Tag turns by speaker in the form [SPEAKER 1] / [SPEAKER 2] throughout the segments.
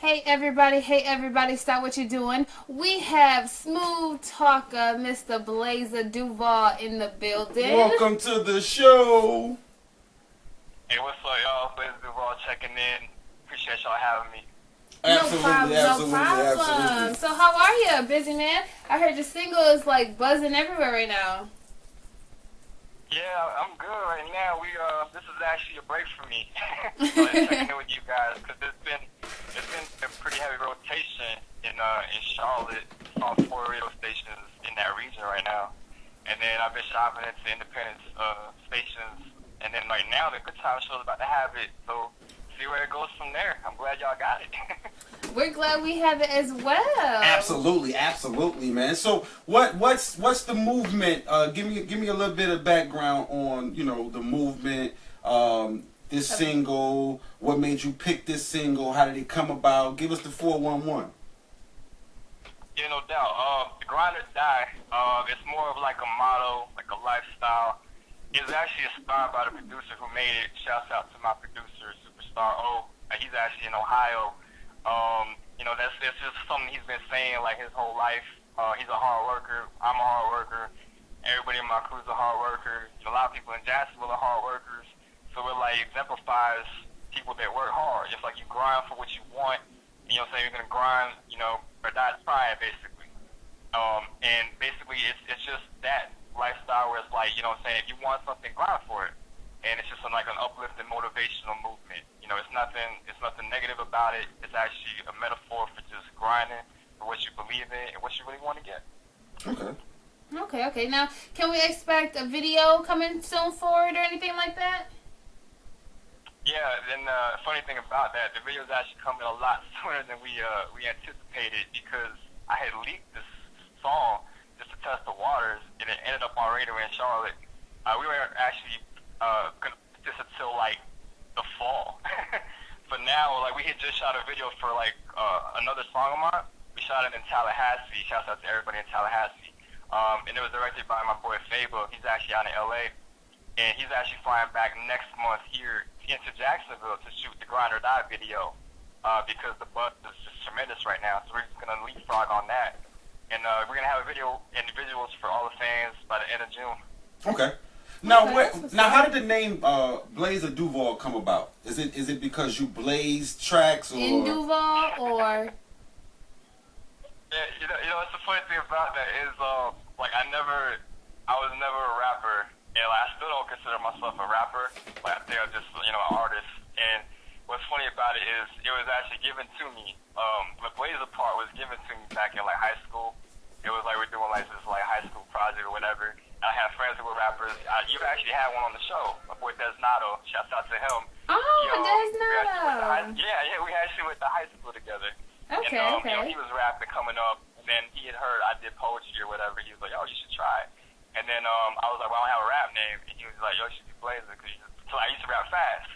[SPEAKER 1] Hey everybody, stop what you're doing. We have smooth talker Mr. Blaza Duval in the building.
[SPEAKER 2] Welcome to the show.
[SPEAKER 3] Hey, what's up, y'all? Blaza Duval checking in. Appreciate y'all having me.
[SPEAKER 1] No problem. So how are you, busy man? I heard your single is like buzzing everywhere right now.
[SPEAKER 3] Yeah, I'm good right now. This is actually a break for me. So I'm checking in with you guys because it's been a pretty heavy rotation in Charlotte, on 4 radio stations in that region right now, and then I've been shopping into independent stations, and then right now the Good Time Show is about to have it. So see where it goes from there. I'm glad y'all got it.
[SPEAKER 1] We're glad we have it as well.
[SPEAKER 2] Absolutely, man. So what's the movement? Give me a little bit of background on the movement. This single. What made you pick this single? How did it come about? Give us the 411.
[SPEAKER 3] Yeah, no doubt. The Grind or Die. It's more of like a motto, like a lifestyle. It's actually inspired by the producer who made it. Shouts out to my producer, Superstar O. He's actually in Ohio. That's just something he's been saying like his whole life. He's a hard worker. I'm a hard worker. Everybody in my crew is a hard worker. A lot of people in Jacksonville are hard workers. So it like exemplifies people that work hard. It's like you grind for what you want. And, you're gonna grind, or die trying basically. And basically it's just that lifestyle where it's like, if you want something, grind for it. And it's just like an uplifting motivational movement. It's nothing negative about it. It's actually a metaphor for just grinding for what you believe in and what you really want to get.
[SPEAKER 1] Okay. Now, can we expect a video coming soon forward or anything like that?
[SPEAKER 3] Yeah, and the funny thing about that, the video is actually coming a lot sooner than we anticipated because I had leaked this song just to test the waters, and it ended up on radio in Charlotte. We were actually gonna put this until like the fall, but now we had just shot a video for another song of mine. We shot it in Tallahassee. Shouts out to everybody in Tallahassee. And it was directed by my boy Fabo. He's actually out in LA, and he's actually flying back next month here into Jacksonville to shoot the Grind or Die video because the buzz is just tremendous right now. So we're just gonna leapfrog on that, and we're gonna have a video and visuals for all the fans by the end of June.
[SPEAKER 2] Okay. Now, how did the name Blaza Duval come about? Is it because you blaze tracks or
[SPEAKER 1] in Duval or?
[SPEAKER 3] Yeah, it's the funny thing about that is I was never a rapper, and I still don't consider myself a rapper. I think I'm just an artist. And what's funny about it is it was actually given to me. The Blaza part was given to me back in high school. It was we're doing this high school project or whatever. I have friends who were rappers. You actually had one on the show. My boy Desnato. Shouts out to him.
[SPEAKER 1] Oh, Desnato.
[SPEAKER 3] We actually went to high school together.
[SPEAKER 1] Okay.
[SPEAKER 3] He was rapping coming up, and then he had heard I did poetry or whatever. He was like, "Oh, you should try it." And then I was like, "Well, I don't have a rap name," and he was like, "Yo, you should be Blaza," because I used to rap fast.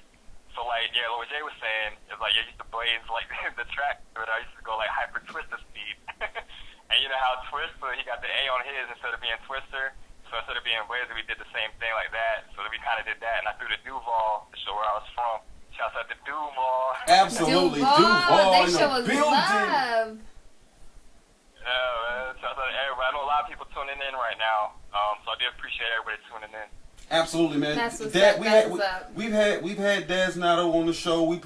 [SPEAKER 3] So Lil Jay was saying, it's I used to blaze the track, but I used to go hyper twister speed. And you know how Twister, he got the A on his instead of being Twister. So instead of being Blaza, we did the same thing like that. So we kind of did that, and I threw the Duval to show where I was from. Shouts out to Duval.
[SPEAKER 2] Absolutely, Duval
[SPEAKER 1] they
[SPEAKER 2] in
[SPEAKER 1] show
[SPEAKER 2] the
[SPEAKER 1] us
[SPEAKER 2] building.
[SPEAKER 1] love.
[SPEAKER 3] Yeah, man. Shouts out to everybody. I know a lot of people tuning in right now, so I do appreciate everybody tuning in.
[SPEAKER 2] Absolutely, man.
[SPEAKER 1] That's what's up.
[SPEAKER 2] We've had Desnato on the show. We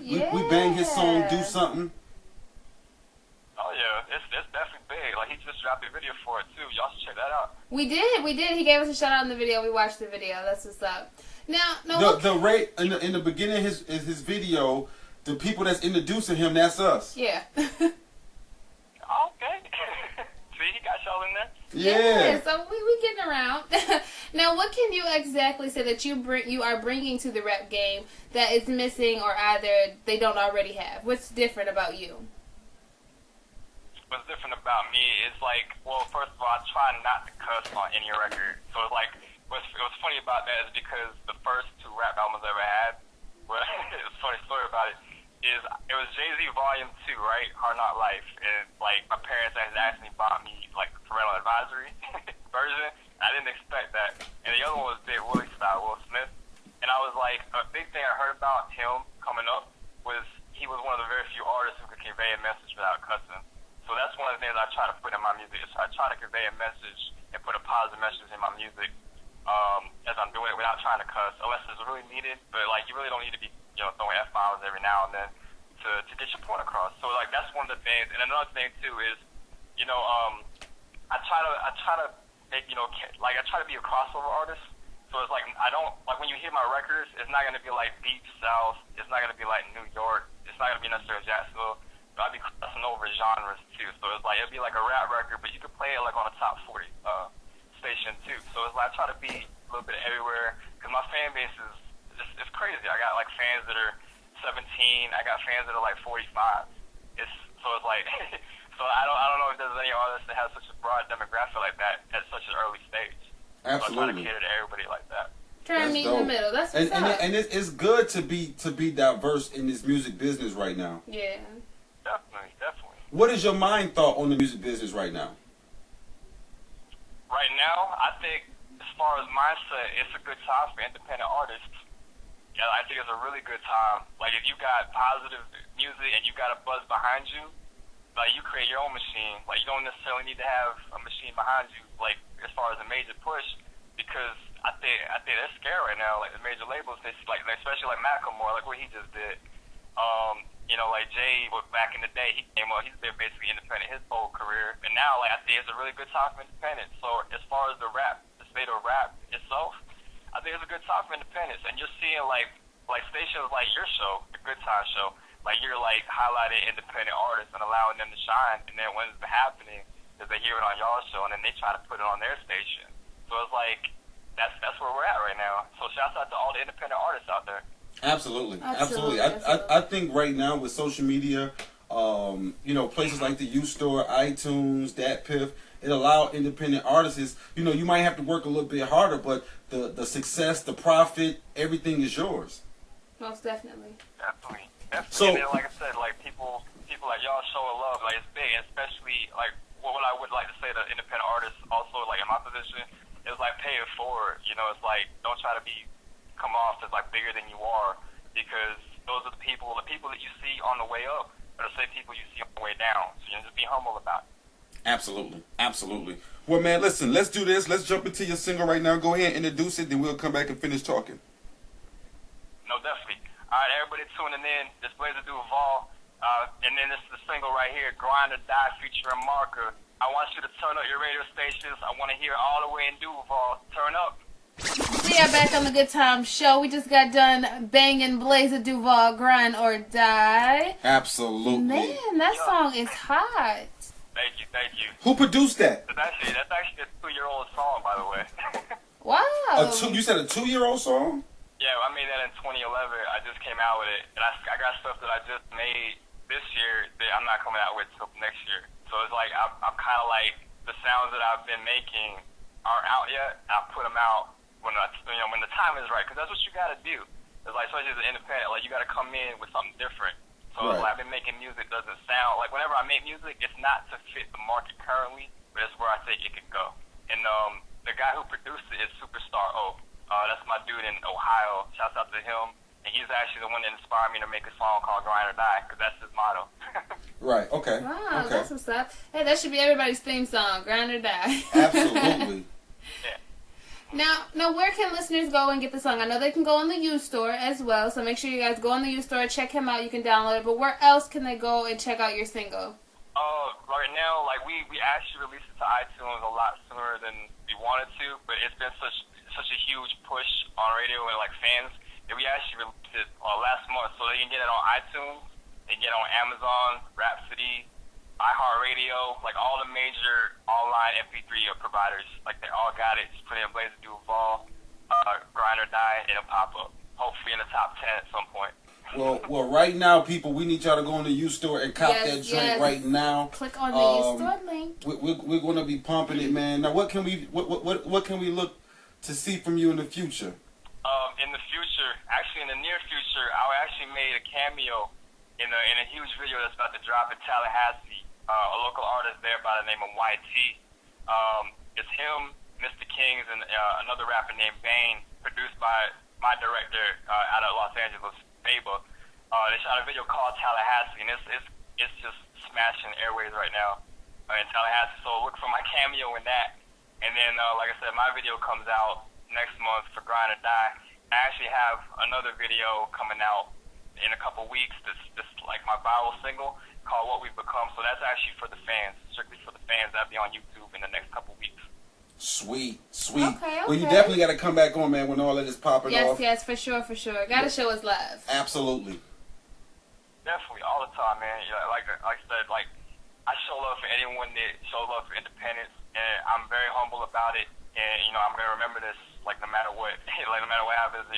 [SPEAKER 2] bang his song "Do Something."
[SPEAKER 3] Oh yeah, it's definitely big. He just dropped a video for it too. Y'all should check that out.
[SPEAKER 1] We did. He gave us a shout out in the video. We watched the video. That's what's up. Now,
[SPEAKER 2] the rate in the beginning of his video, the people that's introducing him, that's us.
[SPEAKER 1] Yeah.
[SPEAKER 3] Okay. See, he got y'all in there.
[SPEAKER 1] Yeah. So we getting around. Now, what can you exactly say that you are bringing to the rap game that is missing, or either they don't already have? What's different about you?
[SPEAKER 3] What's different about me is first of all, I try not to cuss on any record. So it's what's funny about that is because the first 2 rap albums I ever had, it's a funny story about it, is it was Jay-Z Volume 2, right? Hard Knock Life. And my parents had actually bought me the parental advisory version. I didn't expect that. And the other one was Big Willie style, Will Smith. And I was a big thing I heard about him coming up was he was one of the very few artists who could convey a message without cussing. So that's one of the things I try to put in my music. Is I try to convey a message and put a positive message in my music as I'm doing it without trying to cuss, unless it's really needed. But like, you really don't need to be, throwing F-bombs every now and then to get your point across. So like, that's one of the things. And another thing too is, I try to make, I try to be a crossover artist. So it's like, I don't, like when you hear my records, it's not going to be like Deep South, it's not going to be like New York, it's not going to be necessarily Jacksonville, but I'll be crossing over genres too. So it's like, it'll be like a rap record, but you can play it like on a top 40 station too. So it's like, I try to be a little bit everywhere, because my fan base is just, it's crazy. I got like fans that are 17, I got fans that are like 45. So it's like, so I don't know if there's any artist that has such a broad demographic like that at such an early stage.
[SPEAKER 2] Absolutely.
[SPEAKER 3] So I try to cater to everybody like that.
[SPEAKER 1] Try to meet in the middle. That's what's up.
[SPEAKER 2] And it's good to be diverse in this music business right now.
[SPEAKER 1] Yeah.
[SPEAKER 3] Definitely.
[SPEAKER 2] What is your mind thought on the music business right now?
[SPEAKER 3] Right now, I think as far as mindset, it's a good time for independent artists. Yeah, I think it's a really good time. Like if you got positive music and you got a buzz behind you, like you create your own machine. Like you don't necessarily need to have a machine behind you. Like as far as a major push, because I think they're scared right now. Like the major labels, they like especially like Macklemore, like what he just did. Like Jay, back in the day, he's been basically independent his whole career, and now like I think it's a really good time for independence. So as far as the state of rap itself, I think it's a good time for independence, and you're seeing like stations like your show, the Good Time Show, like you're like highlighting independent artists and allowing them to shine, and then when it's happening is they hear it on y'all's show and then they try to put it on their station. So it's like that's where we're at right now. So shouts out to all the independent artists out there.
[SPEAKER 2] Absolutely. I think right now with social media, places like the U Store, iTunes, DatPiff, it allows independent artists. You might have to work a little bit harder, but the success, the profit, everything is yours.
[SPEAKER 1] Most definitely.
[SPEAKER 3] Definitely.
[SPEAKER 2] So,
[SPEAKER 3] and then, like I said, like people like y'all showing love, like it's big, especially like what I would like to say to independent artists also, like in my position, is like pay it forward. It's like don't try to come off as like bigger than you are, because those are the people that you see on the way up are the same people you see on the way down. So just be humble about it.
[SPEAKER 2] Absolutely. Well, man, listen, let's do this. Let's jump into your single right now. Go ahead and introduce it, then we'll come back and finish talking.
[SPEAKER 3] No, definitely. All right, everybody tuning in. This Blaza Duval, and then this is the single right here, Grind or Die, featuring Marker. I want you to turn up your radio stations. I want to hear all the way in Duval. Turn up.
[SPEAKER 1] We are back on the Good Time Show. We just got done banging Blaza Duval, Grind or Die.
[SPEAKER 2] Absolutely.
[SPEAKER 1] Man, that song is hot.
[SPEAKER 3] Thank you.
[SPEAKER 2] Who produced that?
[SPEAKER 3] That's actually a 2-year-old song, by the way.
[SPEAKER 1] Wow.
[SPEAKER 2] You said a 2-year-old song?
[SPEAKER 3] Yeah, I made that in 2011. I just came out with it, and I got stuff that I just made this year that I'm not coming out with till next year. So it's like I'm kind of like the sounds that I've been making aren't out yet. I put them out when the time is right, because that's what you got to do. It's like, especially as an independent, like you got to come in with something different. So
[SPEAKER 2] right.
[SPEAKER 3] It's like I've been making music doesn't sound like whenever I make music, it's not to fit the market currently, but it's where I think it could go. And the guy who produced it is Superstar O. That's my dude in Ohio. Shouts out to him. And he's actually the one that inspired me to make a song called Grind or Die, because that's his motto.
[SPEAKER 2] Right, okay.
[SPEAKER 1] Wow,
[SPEAKER 2] okay.
[SPEAKER 1] That's what's up. Hey, that should be everybody's theme song, Grind or Die.
[SPEAKER 2] Absolutely.
[SPEAKER 3] Yeah.
[SPEAKER 1] Now, where can listeners go and get the song? I know they can go on the U Store as well, so make sure you guys go on the U Store, check him out, you can download it, but where else can they go and check out your single?
[SPEAKER 3] Right now, like we actually released it to iTunes a lot sooner than we wanted to, but it's been such a huge push on radio and like fans that we actually released it last month, so they can get it on iTunes, they can get it on Amazon, Rhapsody, iHeartRadio, like all the major online MP3 providers, like they all got it. Just put in Blaza Duval, Grind or Die, and it'll pop up. Hopefully in the top 10 at some point.
[SPEAKER 2] Well, right now, people, we need y'all to go on the U Store and cop that joint right now.
[SPEAKER 1] Click on the U Store link.
[SPEAKER 2] We're going to be pumping it, man. Now, what can we look to see from you in the future?
[SPEAKER 3] In the future, actually in the near future, I actually made a cameo in a huge video that's about to drop in Tallahassee. A local artist there by the name of YT. It's him, Mr. Kings, and another rapper named Bane, produced by my director out of Los Angeles, Faba. They shot a video called Tallahassee, and it's just smashing airways right now in Tallahassee. So look for my cameo in that. And then, like I said, my video comes out next month for Grind or Die. I actually have another video coming out in a couple weeks. This like my viral single called What We've Become. So that's actually for the fans, strictly for the fans. That'll be on YouTube in the next couple weeks.
[SPEAKER 2] Sweet, sweet.
[SPEAKER 1] Okay,
[SPEAKER 2] Well, you
[SPEAKER 1] okay.
[SPEAKER 2] definitely got to come back on, man, when all of this popping off.
[SPEAKER 1] Yes, for sure. Gotta show us love.
[SPEAKER 2] Absolutely.
[SPEAKER 3] Definitely, all the time, man. Yeah, like I said, like I show love for anyone that shows love for independence, and I'm very humble about it. And you know, I'm gonna remember this, like no matter what, like no matter what happens.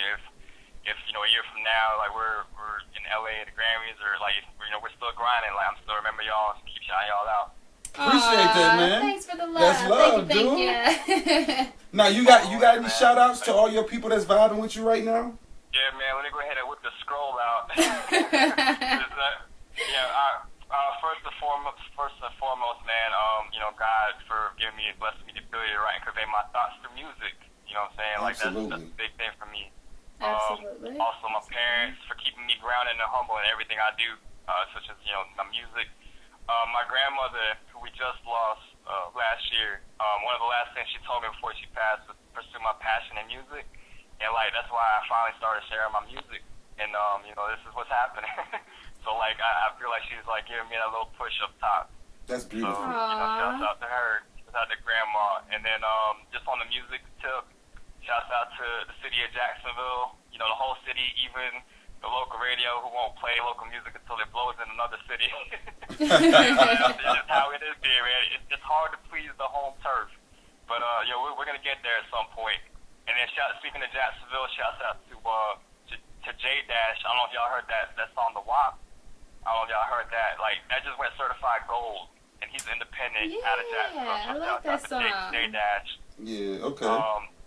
[SPEAKER 3] If you know a year from now, like we're in LA at the Grammys, or like you know we're still grinding, like I'm still remember y'all, keep shouting y'all out.
[SPEAKER 2] Appreciate that, man.
[SPEAKER 1] Thanks for the love.
[SPEAKER 2] That's love,
[SPEAKER 1] thank
[SPEAKER 2] dude.
[SPEAKER 1] you.
[SPEAKER 2] Now, you got any shout outs to all your people that's vibing with you right now?
[SPEAKER 3] Yeah, man. Let me go ahead and whip the scroll out. First and foremost, man. You know, God for giving me, blessing me the ability to write and convey my thoughts through music. You know what I'm saying? Like that's a big thing for me.
[SPEAKER 1] Absolutely.
[SPEAKER 3] Also, my parents for keeping me grounded and humble in everything I do, such as you know my music. My grandmother, who we just lost last year, one of the last things she told me before she passed was to pursue my passion in music, and like that's why I finally started sharing my music, and you know this is what's happening. So like I feel like she's like giving me that little push up top.
[SPEAKER 2] That's beautiful.
[SPEAKER 3] So, you know, shouts out to her, shouts out to grandma, and then just on the music tip, shouts out to the city of Jacksonville. You know the whole city, even the local radio who won't play local music until it blows in another city. It's just how it is here, man. It's hard to please the home turf. But, we're going to get there at some point. And then speaking of Jacksonville, shouts out to J-Dash. I don't know if y'all heard that song, The WAP. I don't know if y'all heard that. Like, that just went certified gold. And he's independent out of Jacksonville.
[SPEAKER 1] Yeah, I like that song.
[SPEAKER 3] J-Dash.
[SPEAKER 2] Yeah, okay.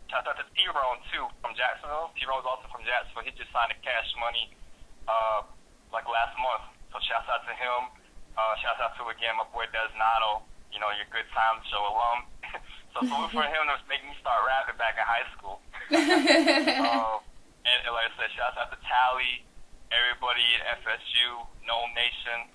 [SPEAKER 3] Shout out to T-Rone, too, from Jacksonville. T-Rone's also from Jacksonville. He just signed a Cash Money, like last month. So shout out to him. Shout out to, again, my boy Desnato, you know, your Good Times Show alum. So look for him to make me start rapping back in high school. And like I said, shout out to Tally, everybody at FSU, Gnome Nation,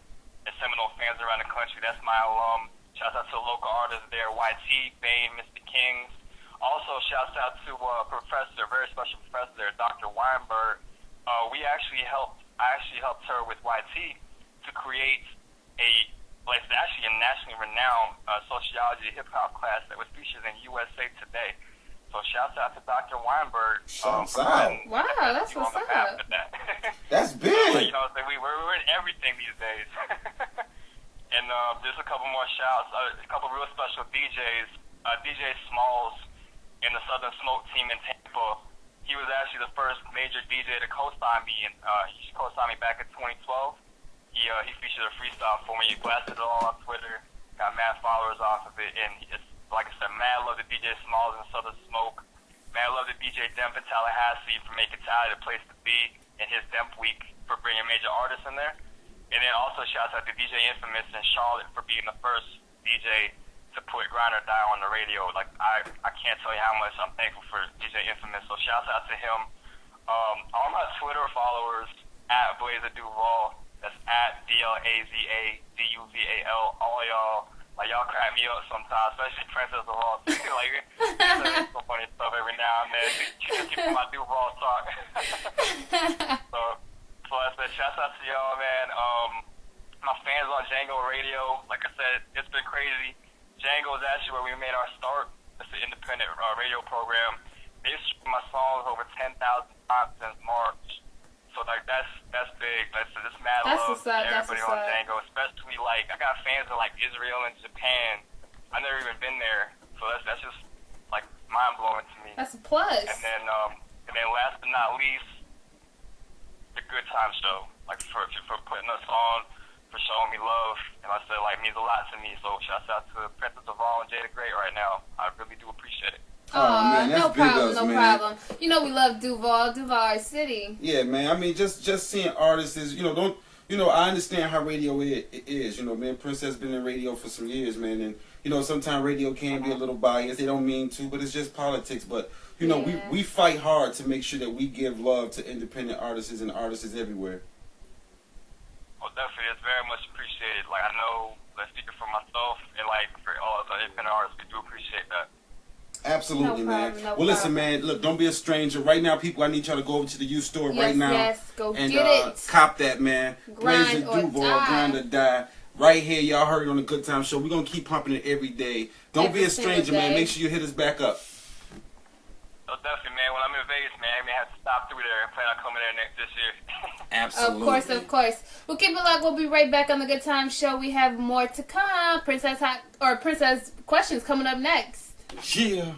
[SPEAKER 3] and Seminole fans around the country. That's my alum. Shout out to the local artists there, YT, Bane, Mr. Kings. Also, shouts out to a professor, very special professor there, Dr. Weinberg. I actually helped her with YT to create actually a nationally renowned sociology hip-hop class that was featured in USA Today. So shouts out to Dr. Weinberg.
[SPEAKER 2] Shouts out.
[SPEAKER 1] Wow, that's what's up.
[SPEAKER 2] That's big.
[SPEAKER 3] You know, we're in everything these days. And just a couple more shouts. A couple real special DJs. DJ Smalls in the Southern Smoke team in Tampa. He was actually the first major DJ to co-sign me, and he co-signed me back in 2012. He featured a freestyle for me. He blasted it all on Twitter, got mad followers off of it, and it's, like I said, mad love to DJ Smalls in Southern Smoke. Mad love to DJ Demp in Tallahassee for making Tally the place to be in his Demp week for bringing major artists in there. And then also shouts out to DJ Infamous in Charlotte for being the first DJ to put Grind or Die on the radio. Like I can't tell you how much I'm thankful for DJ Infamous. So shouts out to him. All my Twitter followers at Blaza Duval. That's at DLAZADUVAL. All y'all, like y'all crack me up sometimes, especially Princess Duval. Like some funny stuff every now and then. She just keeps my Duval talk. So I said, shouts out to y'all, man. My fans on Django Radio, like I said, it's been crazy. Django is actually where we made our start. It's an independent radio program. They've streamed my songs over 10,000 times since March. So like that's big. That's mad love to everybody on Django, especially like I got fans in like Israel and Japan. I've never even been there, so that's just like mind blowing to me.
[SPEAKER 1] That's a plus.
[SPEAKER 3] And then last but not least, the Good Time Show, like for putting us on, for showing me love, and I said like means a lot to me. So shouts out to Princess Duval and Jada Great right now. I really do appreciate it.
[SPEAKER 2] Oh man, that's
[SPEAKER 1] no
[SPEAKER 2] big
[SPEAKER 1] problem,
[SPEAKER 2] ups,
[SPEAKER 1] no
[SPEAKER 2] man.
[SPEAKER 1] problem. You know we love Duval City.
[SPEAKER 2] Yeah, man. I mean, just seeing artists is, I understand how radio is. You know, man, Princess been in radio for some years, man, and sometimes radio can be a little biased. They don't mean to, but it's just politics. But we fight hard to make sure that we give love to independent artists and artists everywhere.
[SPEAKER 3] Oh, definitely, it's very much appreciated. Like, I know, like, speaking for myself and, like, for all the independent artists, we do appreciate that.
[SPEAKER 2] Absolutely,
[SPEAKER 1] No
[SPEAKER 2] man.
[SPEAKER 1] problem, no
[SPEAKER 2] Well, listen,
[SPEAKER 1] problem.
[SPEAKER 2] man. Look, don't be a stranger. Right now, people, I need y'all to go over to the U store
[SPEAKER 1] Yes,
[SPEAKER 2] right now.
[SPEAKER 1] yes, go
[SPEAKER 2] and
[SPEAKER 1] get it.
[SPEAKER 2] cop that, man.
[SPEAKER 1] Grind
[SPEAKER 2] Blaza
[SPEAKER 1] or
[SPEAKER 2] Duval,
[SPEAKER 1] die.
[SPEAKER 2] Grind or Die. Right here, y'all heard it on the Good Time Show. We're gonna keep pumping it every day. Don't
[SPEAKER 1] Every
[SPEAKER 2] be a
[SPEAKER 1] single
[SPEAKER 2] stranger, man.
[SPEAKER 1] day.
[SPEAKER 2] Make sure you hit us back up.
[SPEAKER 3] So, definitely, man, when I'm in Vegas, man, I may have to stop through there and plan on coming there this year.
[SPEAKER 2] Absolutely.
[SPEAKER 1] Of course, of course. Well, keep it locked. We'll be right back on the Good Time Show. We have more to come. Princess Questions coming up next.
[SPEAKER 2] Yeah.